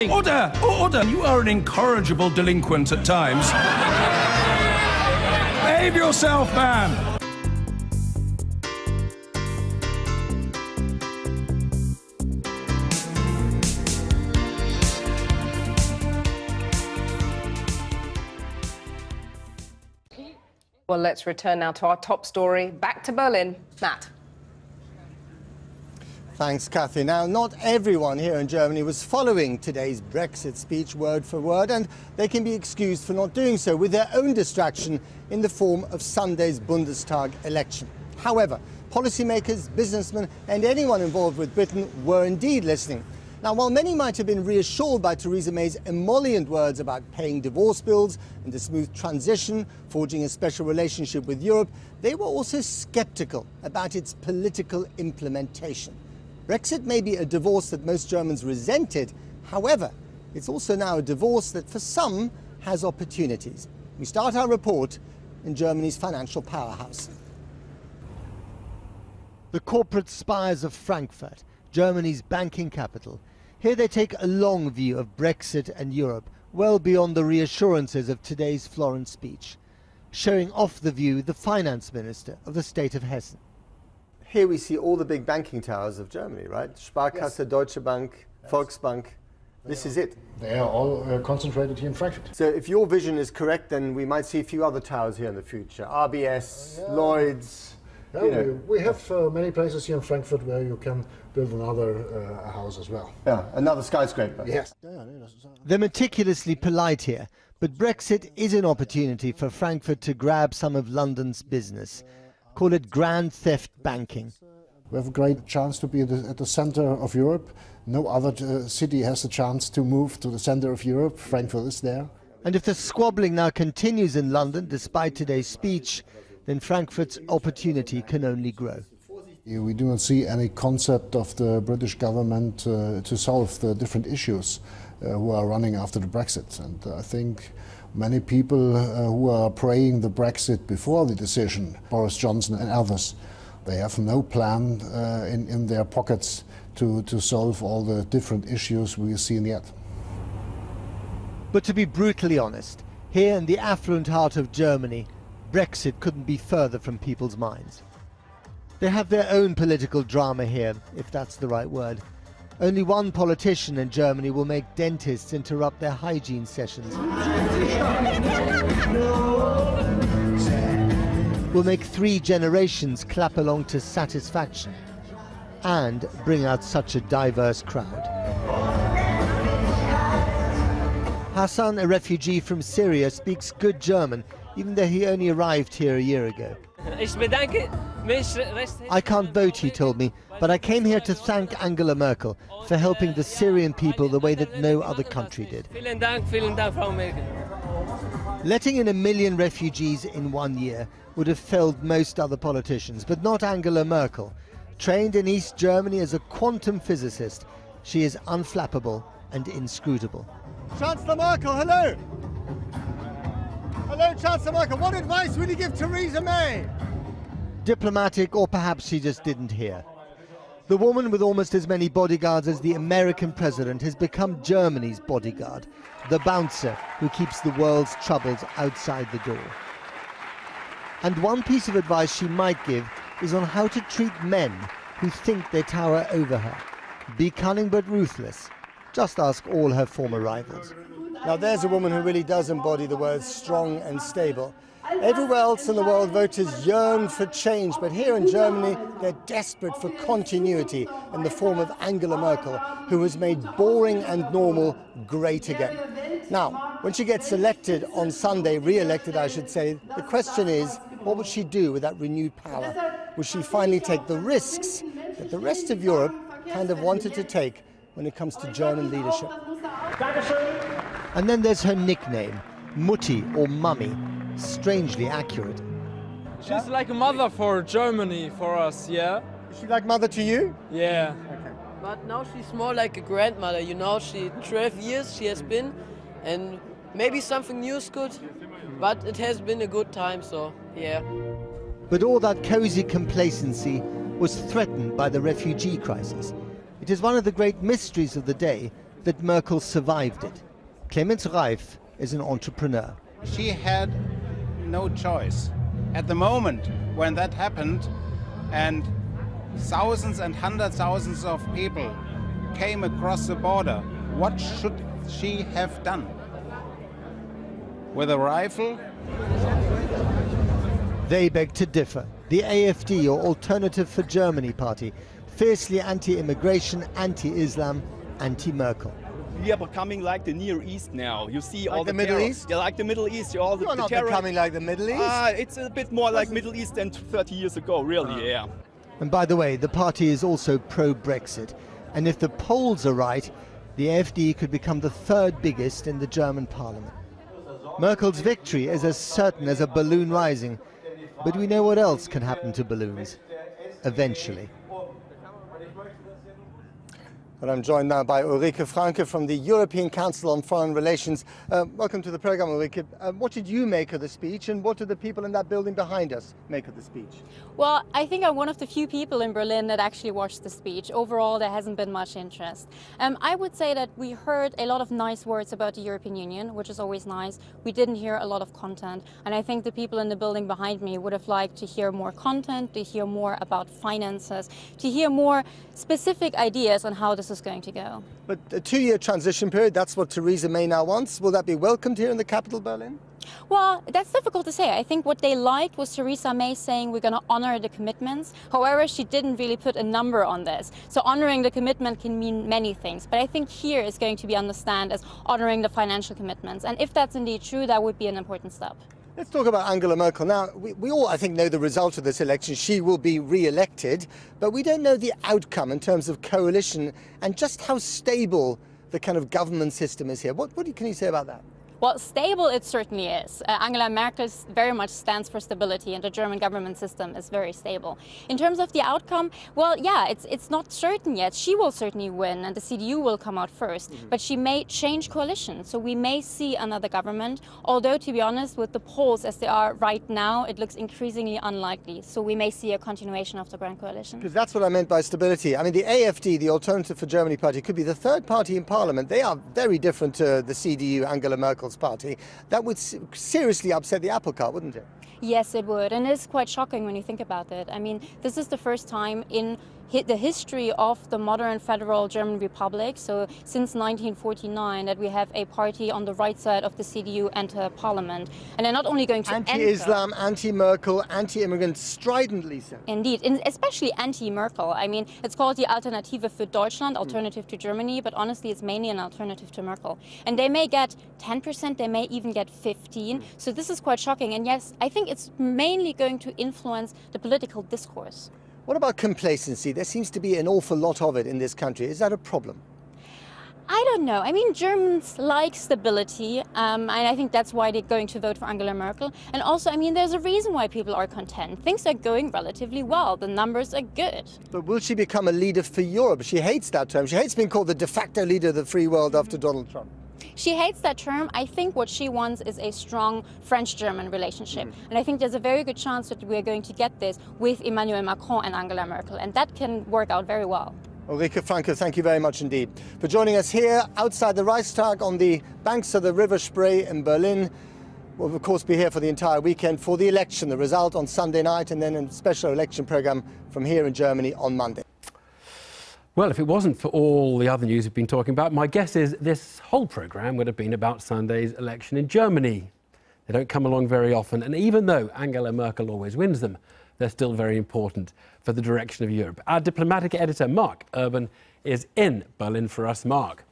Order! Order! You are an incorrigible delinquent at times. Behave yourself, man! Well, let's return now to our top story. Back to Berlin. Matt. Thanks, Kathy. Now, not everyone here in Germany was following today's Brexit speech word for word, and they can be excused for not doing so with their own distraction in the form of Sunday's Bundestag election. However, policymakers, businessmen and anyone involved with Britain were indeed listening. Now, while many might have been reassured by Theresa May's emollient words about paying divorce bills and a smooth transition, forging a special relationship with Europe, they were also sceptical about its political implementation. Brexit may be a divorce that most Germans resented. However, it's also now a divorce that for some has opportunities. We start our report in Germany's financial powerhouse. The corporate spires of Frankfurt, Germany's banking capital. Here they take a long view of Brexit and Europe, well beyond the reassurances of today's Florence speech. Showing off the view, the finance minister of the state of Hessen. Here we see all the big banking towers of Germany, right? Sparkasse, yes. Deutsche Bank, yes. Volksbank. This is it. They are all concentrated here in Frankfurt. So if your vision is correct, then we might see a few other towers here in the future. RBS, Lloyds. Yeah, we have many places here in Frankfurt where you can build another house as well. Yeah, another skyscraper. Yes. They're meticulously polite here, but Brexit is an opportunity for Frankfurt to grab some of London's business. Call it grand theft banking. We have a great chance to be at the center of Europe. No other city has the chance to move to the center of Europe. Frankfurt is there. And if the squabbling now continues in London, despite today's speech, then Frankfurt's opportunity can only grow. We do not see any concept of the British government to solve the different issues who are running after the Brexit. And I think many people who are praying the Brexit before the decision, Boris Johnson and others, they have no plan in their pockets to solve all the different issues we've seen yet. But to be brutally honest, here in the affluent heart of Germany, Brexit couldn't be further from people's minds. They have their own political drama here, if that's the right word. Only one politician in Germany will make dentists interrupt their hygiene sessions. Will make 3 generations clap along to satisfaction and bring out such a diverse crowd. Hassan, a refugee from Syria, speaks good German, even though he only arrived here a year ago. I can't vote, he told me, but I came here to thank Angela Merkel for helping the Syrian people the way that no other country did. Letting in 1 million refugees in 1 year would have felled most other politicians, but not Angela Merkel. Trained in East Germany as a quantum physicist, she is unflappable and inscrutable. Chancellor Merkel, hello! Hello, Chancellor Merkel. What advice would you give Theresa May? Diplomatic, or perhaps she just didn't hear. The woman with almost as many bodyguards as the American president has become Germany's bodyguard, the bouncer who keeps the world's troubles outside the door. And one piece of advice she might give is on how to treat men who think they tower over her. Be cunning but ruthless. Just ask all her former rivals. Now there's a woman who really does embody the words strong and stable. Everywhere else in the world, voters yearn for change, but here in Germany, they're desperate for continuity in the form of Angela Merkel, who has made boring and normal great again. Now, when she gets elected on Sunday, re-elected I should say, the question is, what will she do with that renewed power? Will she finally take the risks that the rest of Europe kind of wanted to take when it comes to German leadership? And then there's her nickname, Mutti or Mummy. Strangely accurate. She's like a mother for Germany, for us, yeah? Is she like mother to you? Yeah. Okay. But now she's more like a grandmother, you know, 12 years she has been, and maybe something new is good, but it has been a good time, so yeah. But all that cozy complacency was threatened by the refugee crisis. It is one of the great mysteries of the day that Merkel survived it. Clemens Reif is an entrepreneur. She had no choice. At the moment when that happened and thousands and hundreds of thousands of people came across the border, what should she have done? With a rifle? They beg to differ. The AfD, or Alternative for Germany party, fiercely anti-immigration, anti-Islam, anti-Merkel. We are becoming like the Near East now. You see all the terror. Middle East? Yeah, like the Middle East. All You're the not terror. becoming like the Middle East. It's a bit more like Middle East than 30 years ago, really, yeah. And by the way, the party is also pro-Brexit. And if the polls are right, the AfD could become the third biggest in the German parliament. Merkel's victory is as certain as a balloon rising. But we know what else can happen to balloons, eventually. And I'm joined now by Ulrike Franke from the European Council on Foreign Relations. Welcome to the program, Ulrike. What did you make of the speech, and what do the people in that building behind us make of the speech? Well, I think I'm one of the few people in Berlin that actually watched the speech. Overall, there hasn't been much interest. I would say that we heard a lot of nice words about the European Union, which is always nice. We didn't hear a lot of content, and I think the people in the building behind me would have liked to hear more content, to hear more about finances, to hear more specific ideas on how this is going to go. But a 2-year transition period, that's what Theresa May now wants. Will that be welcomed here in the capital, Berlin? Well, that's difficult to say. I think what they liked was Theresa May saying we're going to honor the commitments. However, she didn't really put a number on this. So honoring the commitment can mean many things. But I think here is going to be understood as honoring the financial commitments. And if that's indeed true, that would be an important step. Let's talk about Angela Merkel. Now, we all, I think, know the result of this election. She will be re-elected, but we don't know the outcome in terms of coalition and just how stable the kind of government system is here. What can you say about that? Well, stable it certainly is. Angela Merkel very much stands for stability, and the German government system is very stable. In terms of the outcome, well, yeah, it's not certain yet. She will certainly win, and the CDU will come out first. But she may change coalition, so we may see another government. Although, to be honest, with the polls as they are right now, it looks increasingly unlikely. So we may see a continuation of the Grand Coalition. Because that's what I meant by stability. I mean, the AfD, the Alternative for Germany party, could be the third party in parliament. They are very different to the CDU, Angela Merkel's party. That would seriously upset the apple cart, wouldn't it? Yes, it would. And it's quite shocking when you think about it. I mean, this is the first time in the history of the modern federal German Republic, so since 1949, that we have a party on the right side of the CDU enter parliament. And they're not only going to anti-Islam, anti-Merkel, anti-immigrant, stridently so. Indeed, especially anti-Merkel. I mean, it's called the Alternative für Deutschland, alternative to Germany, but honestly, it's mainly an alternative to Merkel. And they may get 10%, they may even get 15%. So this is quite shocking. And yes, I think it's mainly going to influence the political discourse. What about complacency? There seems to be an awful lot of it in this country. Is that a problem? I don't know. I mean, Germans like stability, and I think that's why they're going to vote for Angela Merkel. And also, I mean, there's a reason why people are content. Things are going relatively well. The numbers are good. But will she become a leader for Europe? She hates that term. She hates being called the de facto leader of the free world after Donald Trump. She hates that term. I think what she wants is a strong French-German relationship. And I think there's a very good chance that we're going to get this with Emmanuel Macron and Angela Merkel. And that can work out very well. Ulrike Franke, thank you very much indeed for joining us here outside the Reichstag on the banks of the River Spree in Berlin. We'll of course be here for the entire weekend for the election, the result on Sunday night, and then a special election programme from here in Germany on Monday. Well, if it wasn't for all the other news we've been talking about, my guess is this whole programme would have been about Sunday's election in Germany. They don't come along very often, and even though Angela Merkel always wins them, they're still very important for the direction of Europe. Our diplomatic editor, Mark Urban, is in Berlin for us. Mark.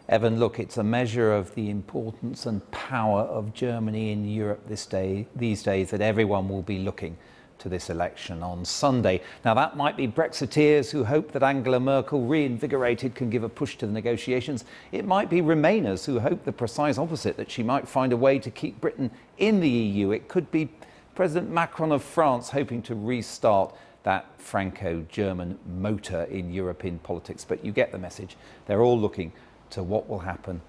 Evan, look, it's a measure of the importance and power of Germany in Europe these days that everyone will be looking to this election on Sunday. Now, that might be Brexiteers who hope that Angela Merkel, reinvigorated, can give a push to the negotiations. It might be Remainers who hope the precise opposite, that she might find a way to keep Britain in the EU. It could be President Macron of France hoping to restart that Franco-German motor in European politics. But you get the message. They're all looking to what will happen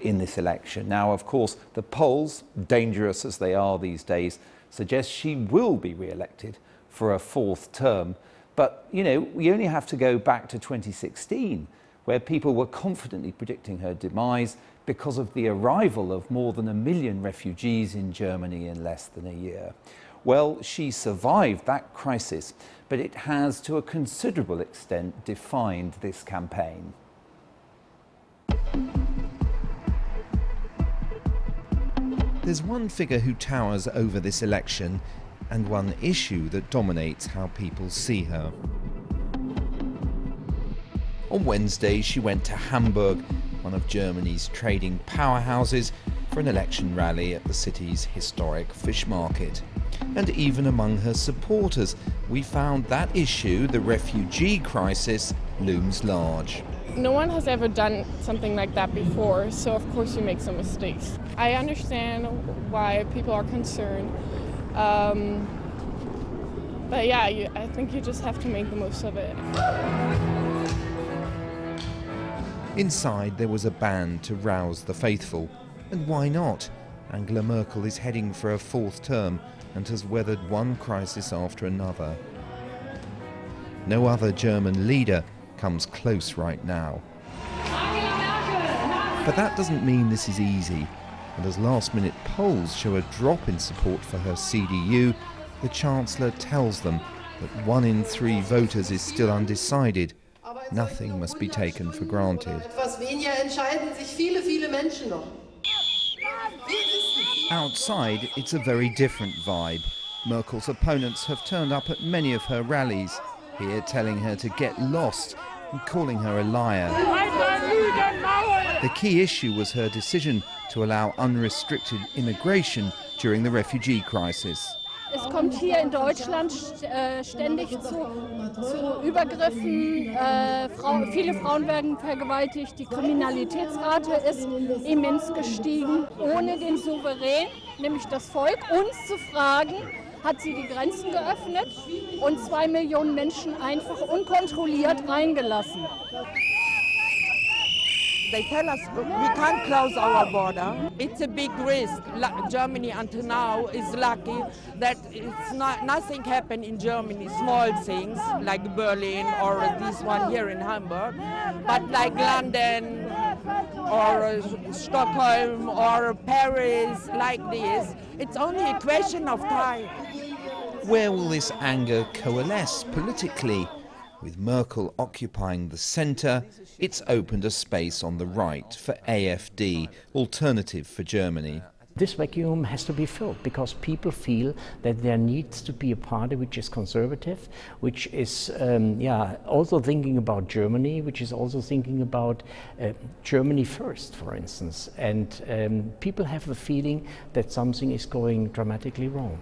in this election. Now, of course, the polls, dangerous as they are these days, suggest she will be re-elected for a fourth term. But, you know, we only have to go back to 2016 where people were confidently predicting her demise because of the arrival of more than 1 million refugees in Germany in less than a year. Well, she survived that crisis, but it has to a considerable extent defined this campaign. There's one figure who towers over this election and one issue that dominates how people see her. On Wednesday, she went to Hamburg, one of Germany's trading powerhouses, for an election rally at the city's historic fish market. And even among her supporters, we found that issue, the refugee crisis, looms large. No one has ever done something like that before, so of course you make some mistakes. I understand why people are concerned, but yeah, I think you just have to make the most of it. Inside there was a band to rouse the faithful, and why not? Angela Merkel is heading for a 4th term and has weathered one crisis after another. No other German leader comes close right now. But that doesn't mean this is easy, and as last-minute polls show a drop in support for her CDU, the Chancellor tells them that 1 in 3 voters is still undecided. Nothing must be taken for granted. Outside, it's a very different vibe. Merkel's opponents have turned up at many of her rallies, here telling her to get lost and calling her a liar. The key issue was her decision to allow unrestricted immigration during the refugee crisis. Es kommt hier in Deutschland ständig zu Übergriffen. Viele Frauen werden vergewaltigt. Die Kriminalitätsrate ist immens gestiegen. Ohne den Souverän, nämlich das Volk, uns zu fragen, hat sie die Grenzen geöffnet und 2 Millionen Menschen einfach unkontrolliert reingelassen. They tell us we can't close our border. It's a big risk. Germany until now is lucky that nothing happened in Germany, small things like Berlin or this one here in Hamburg, but like London or Stockholm or Paris like this, it's only a question of time. Where will this anger coalesce politically? With Merkel occupying the centre, it's opened a space on the right for AfD, Alternative for Germany. This vacuum has to be filled because people feel that there needs to be a party which is conservative, which is also thinking about Germany, which is also thinking about Germany first, for instance. And people have the feeling that something is going dramatically wrong.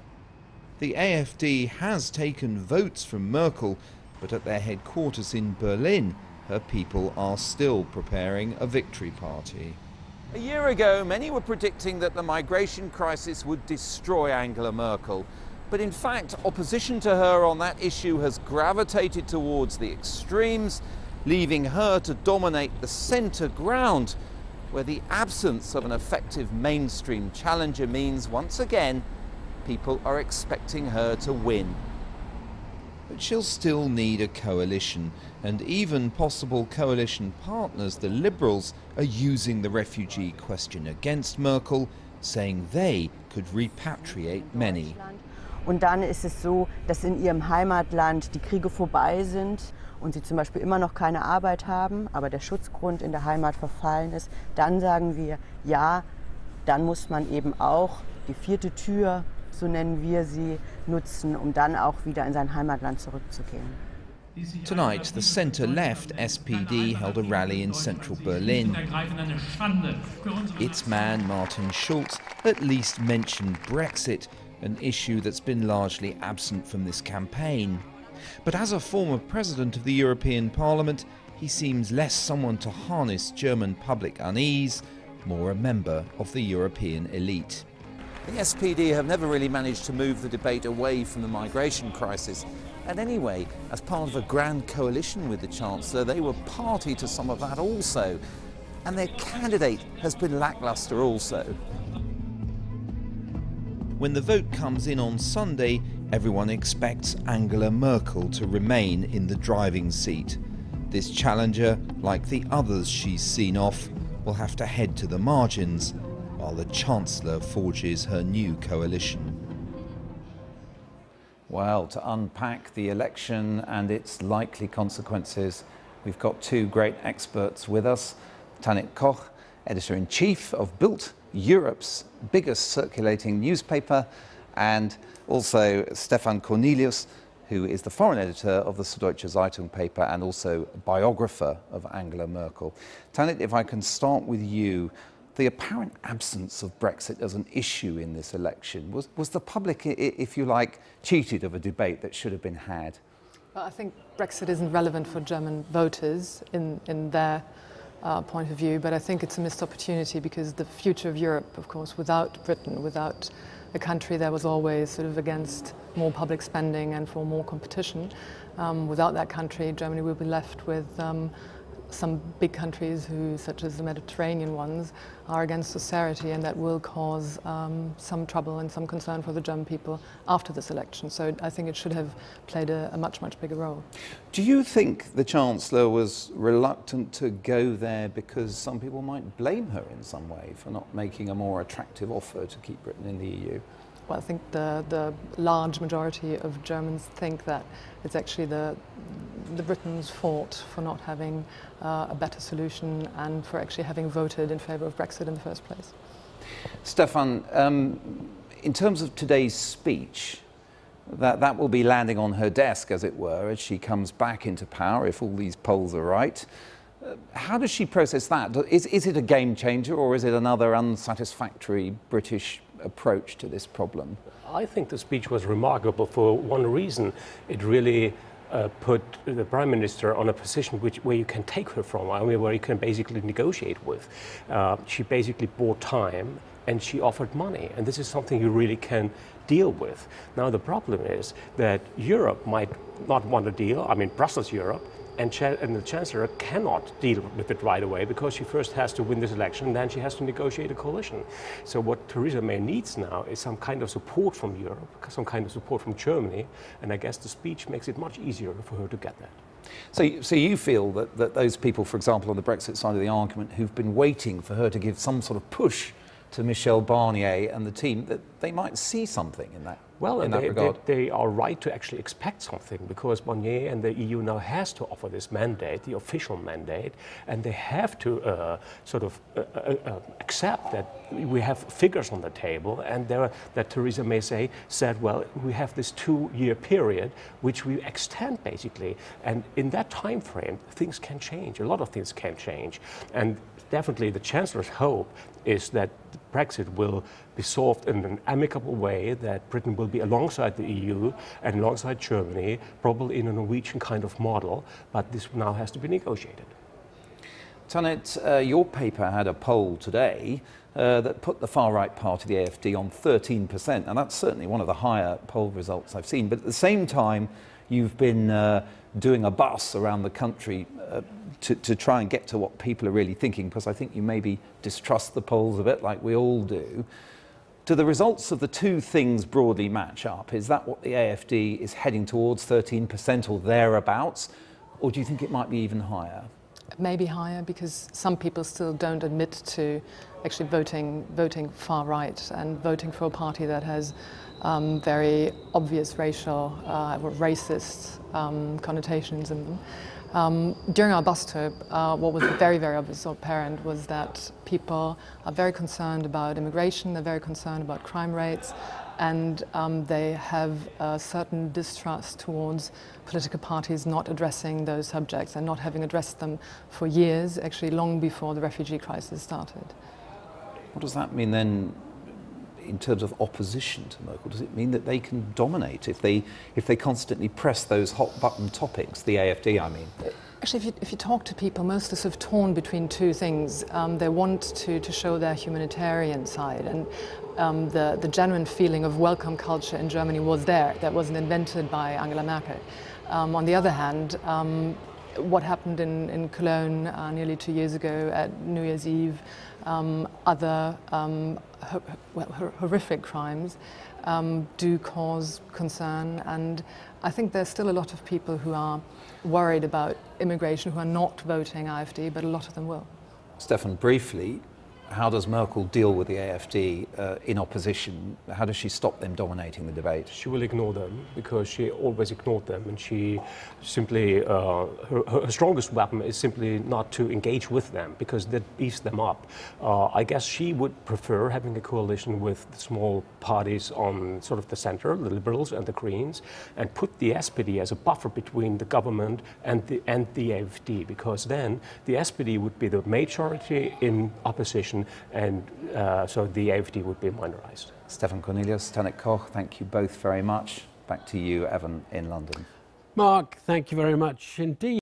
The AfD has taken votes from Merkel, but at their headquarters in Berlin, her people are still preparing a victory party. A year ago, many were predicting that the migration crisis would destroy Angela Merkel. But in fact, opposition to her on that issue has gravitated towards the extremes, leaving her to dominate the centre ground, where the absence of an effective mainstream challenger means, once again, people are expecting her to win. But she'll still need a coalition, and even possible coalition partners, the Liberals, are using the refugee question against Merkel, saying they could repatriate many. Und dann ist es so, dass in ihrem Heimatland die Kriege vorbei sind und sie zum Beispiel immer noch keine Arbeit haben, aber der Schutzgrund in der Heimat verfallen ist. Dann sagen wir, ja, dann muss man eben auch die 4. Tür, so nennen wir sie, nutzen, um dann auch wieder in sein Heimatland zurückzugehen. Tonight, the centre-left SPD held a rally in central Berlin. Its man, Martin Schulz, at least mentioned Brexit, an issue that's been largely absent from this campaign. But as a former president of the European Parliament, he seems less someone to harness German public unease, more a member of the European elite. The SPD have never really managed to move the debate away from the migration crisis. And anyway, as part of a grand coalition with the Chancellor, they were party to some of that also. And their candidate has been lacklustre also. When the vote comes in on Sunday, everyone expects Angela Merkel to remain in the driving seat. This challenger, like the others she's seen off, will have to head to the margins while the Chancellor forges her new coalition. Well, to unpack the election and its likely consequences, we've got two great experts with us. Tanit Koch, Editor-in-Chief of Bild, Europe's biggest circulating newspaper, and also Stefan Cornelius, who is the foreign editor of the Süddeutsche Zeitung paper and also a biographer of Angela Merkel. Tanit, if I can start with you, the apparent absence of Brexit as an issue in this election, was the public, if you like, cheated of a debate that should have been had? Well, I think Brexit isn't relevant for German voters in their point of view, but I think it's a missed opportunity because the future of Europe, of course, without Britain, without a country that was always sort of against more public spending and for more competition, without that country, Germany will be left with some big countries who, such as the Mediterranean ones, are against austerity, and that will cause some trouble and some concern for the German people after this election. So I think it should have played a much, much bigger role. Do you think the Chancellor was reluctant to go there because some people might blame her in some way for not making a more attractive offer to keep Britain in the EU? Well, I think the large majority of Germans think that it's actually the Britain's fault for not having a better solution and for actually having voted in favour of Brexit in the first place. Stefan, in terms of today's speech, that will be landing on her desk, as it were, as she comes back into power, if all these polls are right. How does she process that? Is it a game changer, or is it another unsatisfactory British approach to this problem? I think the speech was remarkable for one reason. It really put the Prime Minister on a position where you can take her from, I mean, where you can basically negotiate with. She basically bought time and she offered money, and this is something you really can deal with. Now the problem is that Europe might not want a deal, I mean Brussels Europe, and the Chancellor cannot deal with it right away because she first has to win this election, then she has to negotiate a coalition. So what Theresa May needs now is some kind of support from Europe, some kind of support from Germany, and I guess the speech makes it much easier for her to get that. So you feel that those people, for example, on the Brexit side of the argument, who've been waiting for her to give some sort of push to Michel Barnier and the team, that they might see something in that? Well, in and that regard? they are right to actually expect something, because Barnier and the EU now has to offer this mandate, the official mandate, and they have to accept that we have figures on the table, and that Theresa May said, well, we have this 2-year period which we extend basically, and in that time frame things can change, a lot of things can change, and definitely the Chancellor's hope is that Brexit will be solved in an amicable way, that Britain will be alongside the EU and alongside Germany, probably in a Norwegian kind of model, but this now has to be negotiated. Tanit, your paper had a poll today that put the far-right party, the AfD, on 13%, and that's certainly one of the higher poll results I've seen. But at the same time, you've been doing a bus around the country to try and get to what people are really thinking, because I think you maybe distrust the polls a bit, like we all do. Do the results of the two things broadly match up? Is that what the AfD is heading towards, 13% or thereabouts? Or do you think it might be even higher? Maybe higher, because some people still don't admit to actually voting far right and voting for a party that has very obvious racial, racist connotations in them. During our bus tour, what was very, very obvious or apparent was that people are very concerned about immigration, they're very concerned about crime rates, and they have a certain distrust towards political parties not addressing those subjects and not having addressed them for years, actually long before the refugee crisis started. What does that mean then in terms of opposition to Merkel? Does it mean that they can dominate if they constantly press those hot button topics, the AfD I mean? Actually, if you talk to people, most are sort of torn between two things. They want to show their humanitarian side, and the genuine feeling of welcome culture in Germany was there. That wasn't invented by Angela Merkel. On the other hand, what happened in Cologne nearly 2 years ago at New Year's Eve, other horrific crimes do cause concern, and I think there's still a lot of people who are worried about immigration who are not voting AfD, but a lot of them will. Stefan, briefly, how does Merkel deal with the AfD in opposition? How does she stop them dominating the debate? She will ignore them, because she always ignored them, and she simply, her strongest weapon is simply not to engage with them, because that beefs them up. I guess she would prefer having a coalition with the small parties on sort of the center, the Liberals and the Greens, and put the SPD as a buffer between the government and the AfD, because then the SPD would be the majority in opposition, and so the AfD would be minorized. Stefan Cornelius, Tanit Koch, thank you both very much. Back to you, Evan, in London. Mark, thank you very much indeed.